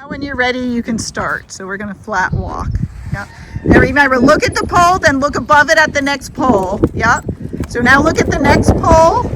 Now when you're ready, you can start. So we're going to flat walk. Yep. Now remember, look at the pole, then look above it at the next pole. Yep. So now look at the next pole.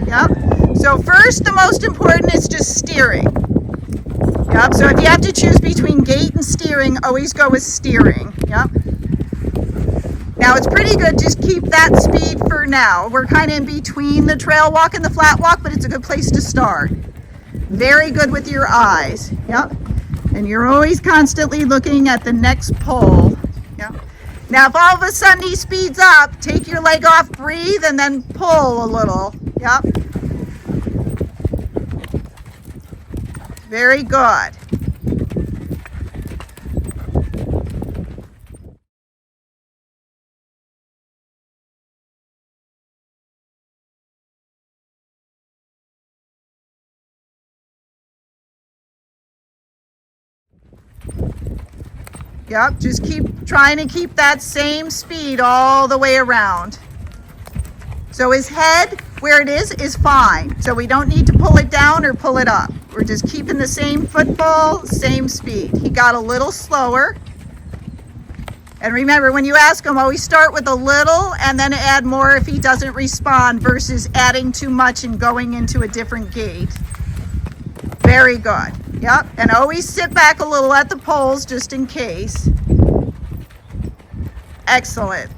Yep. So first, the most important is just steering. Yep. So if you have to choose between gait and steering, always go with steering. Yep. Now it's pretty good, just keep that speed for now. We're kind of in between the trail walk and the flat walk, but it's a good place to start. Very good with your eyes. Yep. And you're always constantly looking at the next pole. Yep. Now if all of a sudden he speeds up, take your leg off, breathe, and then pull a little. Yep. Very good. Yep, just keep trying to keep that same speed all the way around. So his head, where it is fine. So we don't need to pull it down or pull it up. We're just keeping the same football, same speed. He got a little slower. And remember, when you ask him, always start with a little and then add more if he doesn't respond versus adding too much and going into a different gait. Very good. Yep, and always sit back a little at the poles just in case. Excellent.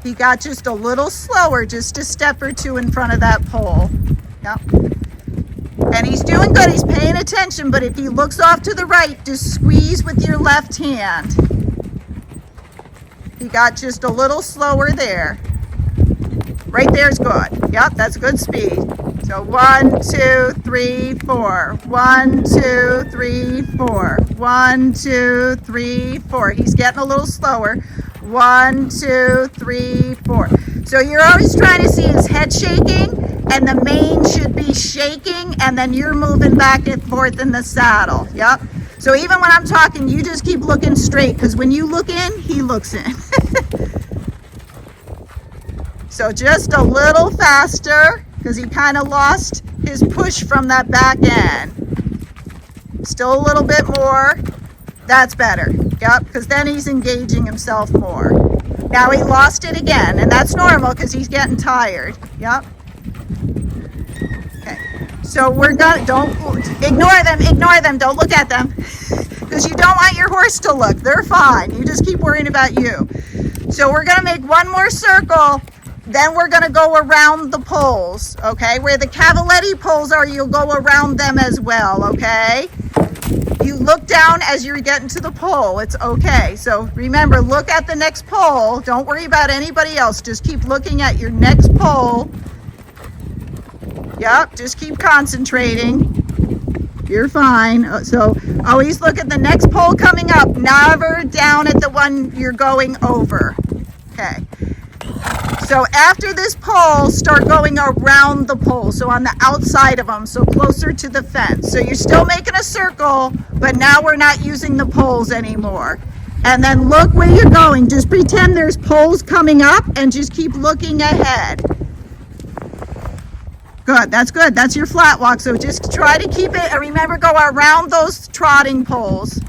He got just a little slower, just a step or two in front of that pole. Yep. And he's doing good, he's paying attention, but if he looks off to the right, just squeeze with your left hand. He got just a little slower there. Right there's good. Yep, that's good speed. So 1, 2, 3, 4. 1, 2, 3, 4. 1, 2, 3, 4. He's getting a little slower. 1, 2, 3, 4. So you're always trying to see his head shaking, and the mane should be shaking, and then you're moving back and forth in the saddle. Yep. So even when I'm talking, you just keep looking straight, because when you look in, he looks in. So just a little faster, because he kind of lost his push from that back end. Still a little bit more. That's better. Yep, because then he's engaging himself more. Now he lost it again, and that's normal because he's getting tired. Yep. Okay. So we're gonna, don't ignore them, don't look at them. Because you don't want your horse to look. They're fine. You just keep worrying about you. So we're gonna make one more circle, then we're gonna go around the poles, okay? Where the cavaletti poles are, you'll go around them as well, okay? You look down as you're getting to the pole. It's okay. So remember, look at the next pole. Don't worry about anybody else. Just keep looking at your next pole. Yep, just keep concentrating. You're fine. So always look at the next pole coming up, never down at the one you're going over. Okay. So after this pole, start going around the pole. So on the outside of them, so closer to the fence. So you're still making a circle, but now we're not using the poles anymore. And then look where you're going. Just pretend there's poles coming up and just keep looking ahead. Good, that's good. That's your flat walk. So just try to keep it, and remember, go around those trotting poles.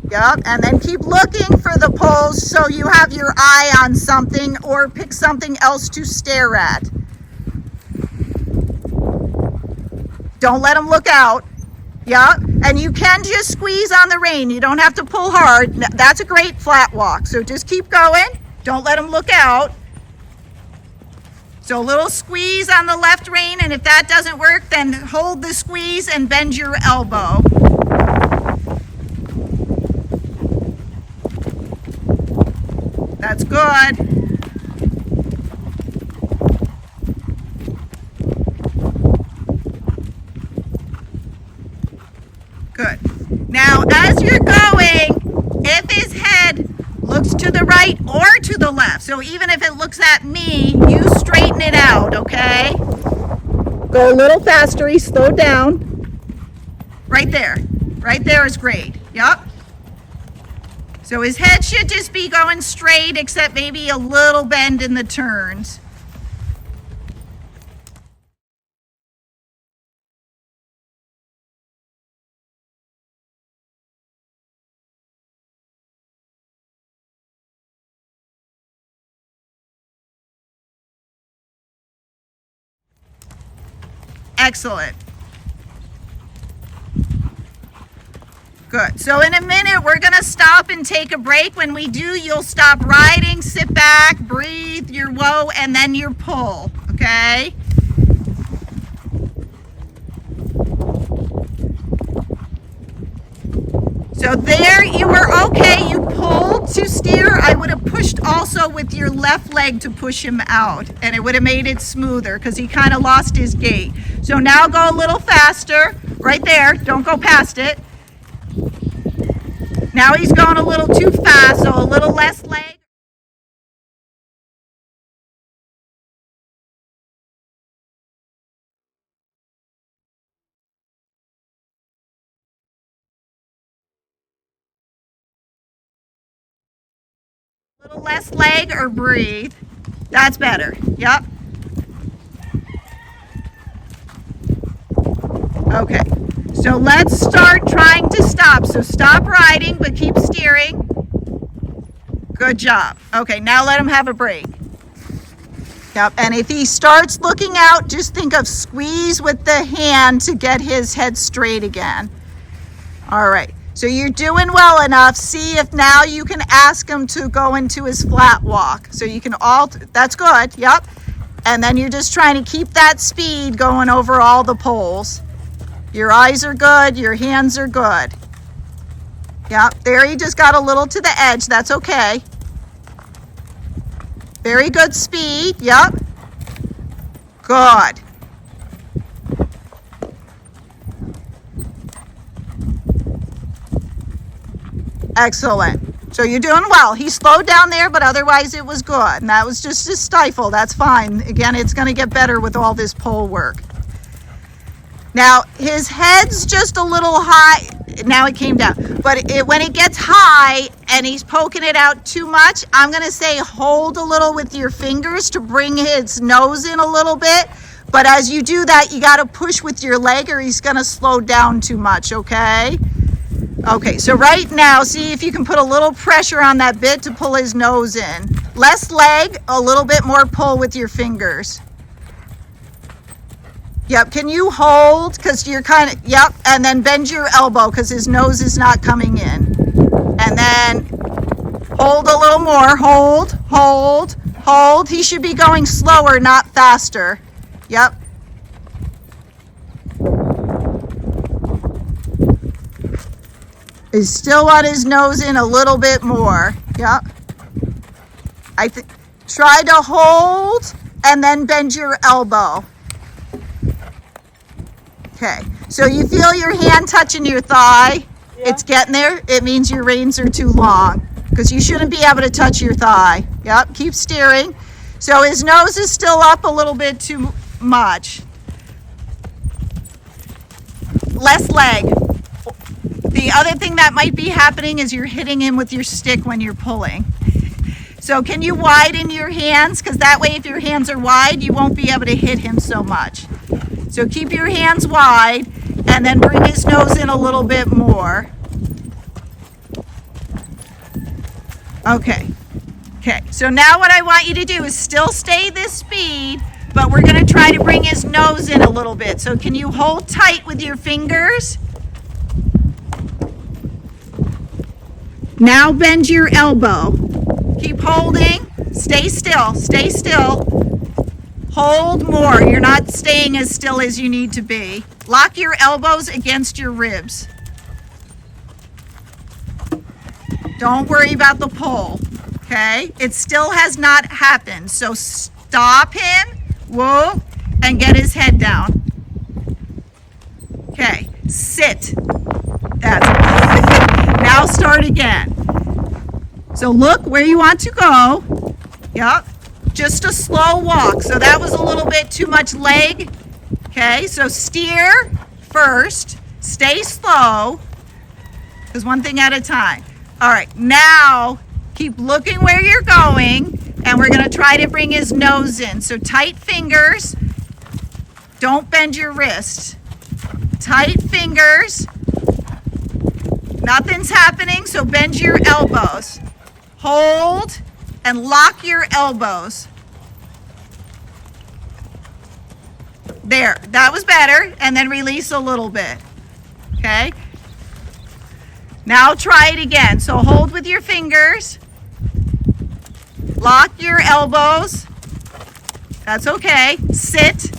Yep, and then keep looking for the poles so you have your eye on something or pick something else to stare at. Don't let them look out. Yep, and you can just squeeze on the rein. You don't have to pull hard. That's a great flat walk. So just keep going. Don't let them look out. So a little squeeze on the left rein, and if that doesn't work, then hold the squeeze and bend your elbow. That's good. Good. Now, as you're going, if his head looks to the right or the left. So even if it looks at me, you straighten it out, okay? Go a little faster. He slowed down. Right there. Right there is great. Yep. So his head should just be going straight, except maybe a little bend in the turns. Excellent. Good. So in a minute, we're going to stop and take a break. When we do, you'll stop riding, sit back, breathe your whoa, and then your pull, okay? So there, you were okay. You pulled to steer. I would have pushed also with your left leg to push him out, and it would have made it smoother because he kind of lost his gait. So now go a little faster. Right there. Don't go past it. Now he's going a little too fast, so a little less leg. A little less leg or breathe. That's better. Yep. Okay. So let's start trying to stop. So stop riding, but keep steering. Good job. Okay, now let him have a break. Yep, and if he starts looking out, just think of squeeze with the hand to get his head straight again. All right, so you're doing well enough. See if now you can ask him to go into his flat walk. So you can that's good, yep. And then you're just trying to keep that speed going over all the poles. Your eyes are good, your hands are good. Yep, there he just got a little to the edge, that's okay. Very good speed, yep. Good. Excellent. So you're doing well. He slowed down there, but otherwise it was good. And that was just a stifle, that's fine. Again, it's gonna get better with all this pole work. Now, his head's just a little high. Now it came down. But when it gets high and he's poking it out too much, I'm going to say hold a little with your fingers to bring his nose in a little bit. But as you do that, you got to push with your leg or he's going to slow down too much, okay? Okay, so right now, see if you can put a little pressure on that bit to pull his nose in. Less leg, a little bit more pull with your fingers. Yep, can you hold, because you're kind of, yep, and then bend your elbow because his nose is not coming in. And then hold a little more, hold, hold, hold. He should be going slower, not faster. Yep. He's still on his nose in a little bit more. Yep. Try to hold and then bend your elbow. Okay, so you feel your hand touching your thigh. Yeah. It's getting there. It means your reins are too long because you shouldn't be able to touch your thigh. Yep, keep steering. So his nose is still up a little bit too much. Less leg. The other thing that might be happening is you're hitting him with your stick when you're pulling. So can you widen your hands? Because that way if your hands are wide, you won't be able to hit him so much. So keep your hands wide and then bring his nose in a little bit more. Okay. Okay, so now what I want you to do is still stay this speed, but we're going to try to bring his nose in a little bit. So can you hold tight with your fingers? Now bend your elbow. Keep holding. Stay still. Stay still. Hold more. You're not staying as still as you need to be. Lock your elbows against your ribs. Don't worry about the pull, okay? It still has not happened. So stop him, whoa, and get his head down. Okay, sit. That's it. Now start again. So look where you want to go. Yep. Just a slow walk. So that was a little bit too much leg. Okay, so steer first. Stay slow. Because one thing at a time. All right, now keep looking where you're going, and we're going to try to bring his nose in. So tight fingers. Don't bend your wrist. Tight fingers. Nothing's happening, so bend your elbows. Hold and lock your elbows. There, that was better. And then release a little bit. Okay? Now try it again. So hold with your fingers. Lock your elbows. That's okay. Sit.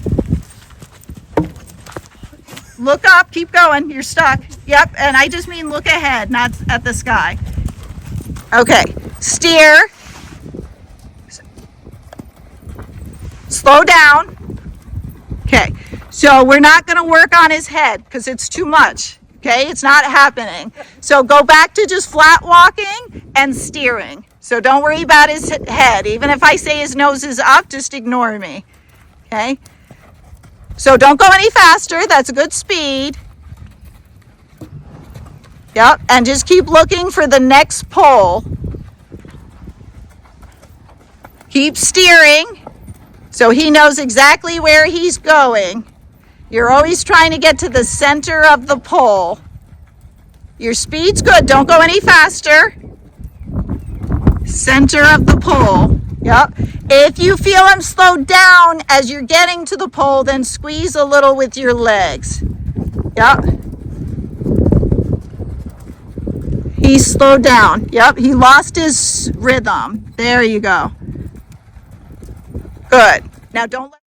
Look up. Keep going. You're stuck. Yep. And I just mean look ahead, not at the sky. Okay. Steer. Slow down. Okay. So we're not going to work on his head because it's too much. Okay, it's not happening. So go back to just flat walking and steering. So don't worry about his head. Even if I say his nose is up, just ignore me. Okay? So don't go any faster. That's a good speed. Yep, and just keep looking for the next pole. Keep steering so he knows exactly where he's going. You're always trying to get to the center of the pole. Your speed's good. Don't go any faster. Center of the pole. Yep. If you feel him slow down as you're getting to the pole, then squeeze a little with your legs. Yep. He slowed down. Yep. He lost his rhythm. There you go. Good. Now don't let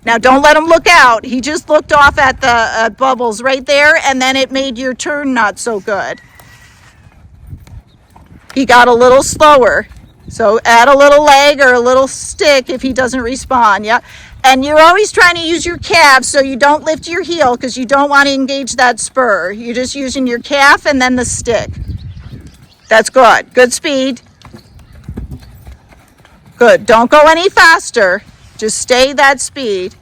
Now don't let him look out. He just looked off at the bubbles right there, and then it made your turn not so good. He got a little slower. So add a little leg or a little stick if he doesn't respond. Yeah. And you're always trying to use your calves so you don't lift your heel because you don't want to engage that spur. You're just using your calf and then the stick. That's good. Good speed. Good. Don't go any faster. Just stay that speed.